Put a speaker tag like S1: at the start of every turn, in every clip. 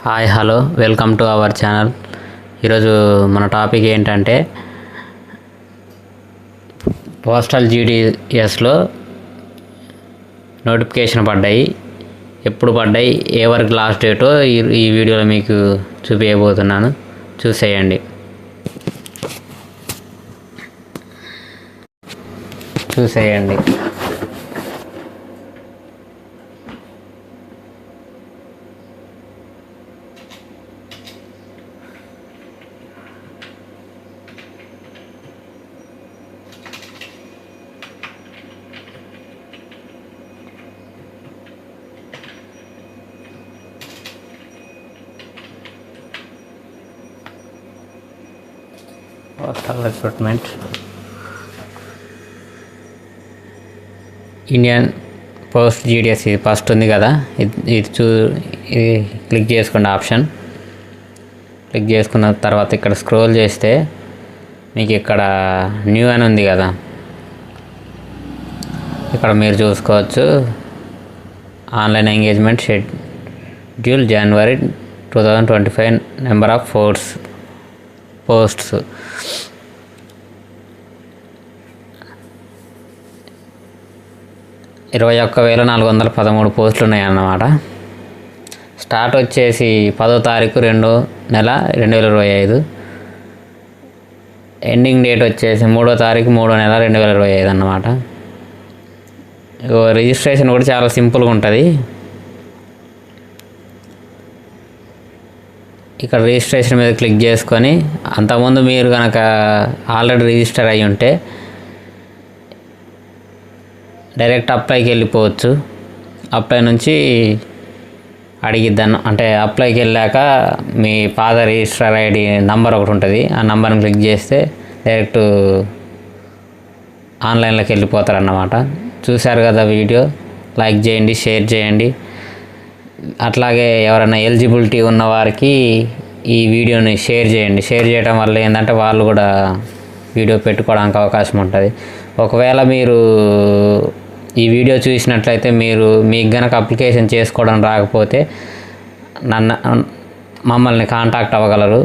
S1: Hi hello welcome to our channel. ఈరోజు మన topic ఏంటంటే పోస్టల్ జీడిఎస్లో నోటిఫికేషన్ పడ్డాయి. ఎప్పుడు పడ్డాయి, ఏ వరకు లాస్ట్ డేటో ఈ వీడియోలో మీకు చూపించబోతున్నాను. చూసేయండి. Postal recruitment Indian post GDS ఇది ఫస్ట్ ఉంది కదా, ఇది క్లిక్ చేసుకోండి. ఆప్షన్ క్లిక్ చేసుకున్న తర్వాత ఇక్కడ స్క్రోల్ చేస్తే మీకు ఇక్కడ న్యూ అని ఉంది కదా, ఇక్కడ మీరు చూసుకోవచ్చు. Online engagement schedule January 2025 number of posts 21,413 పోస్టులు ఉన్నాయన్నమాట. స్టార్ట్ వచ్చేసి 10వ తారీఖు 2వ నెల 2025. ఎండింగ్ డేట్ వచ్చేసి 3వ తారీఖు 3వ నెల 2025 అన్నమాట. రిజిస్ట్రేషన్ కూడా చాలా సింపుల్గా ఉంటుంది. ఇక్కడ రిజిస్ట్రేషన్ మీద క్లిక్ చేసుకొని, అంతకుముందు మీరు కనుక ఆల్రెడీ రిజిస్టర్ అయ్యి ఉంటే డైరెక్ట్ అప్లైకి వెళ్ళిపోవచ్చు. అప్లై నుంచి అడిగిద్దాను, అంటే అప్లైకి వెళ్ళాక మీ పాత రిజిస్టర్ ఐడి నంబర్ ఒకటి ఉంటుంది. ఆ నంబర్ని క్లిక్ చేస్తే డైరెక్ట్ ఆన్లైన్లోకి వెళ్ళిపోతారన్నమాట. చూశారు కదా వీడియో, లైక్ చేయండి, షేర్ చేయండి. అట్లాగే ఎవరైనా ఎలిజిబిలిటీ ఉన్న వారికి ఈ వీడియోని షేర్ చేయండి. షేర్ చేయడం వల్ల ఏంటంటే వాళ్ళు కూడా వీడియో పెట్టుకోవడానికి అవకాశం ఉంటుంది. ఒకవేళ మీరు ఈ వీడియో చూసినట్లయితే మీకు గనక అప్లికేషన్ చేసుకోవడం రాకపోతే మమ్మల్ని కాంటాక్ట్ అవ్వగలరు.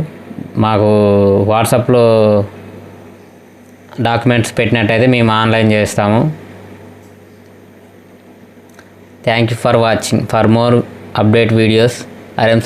S1: మాకు వాట్సాప్లో డాక్యుమెంట్స్ పెట్టినట్టయితే మేము ఆన్లైన్ చేస్తాము. Thank you for watching. For more update videos. I am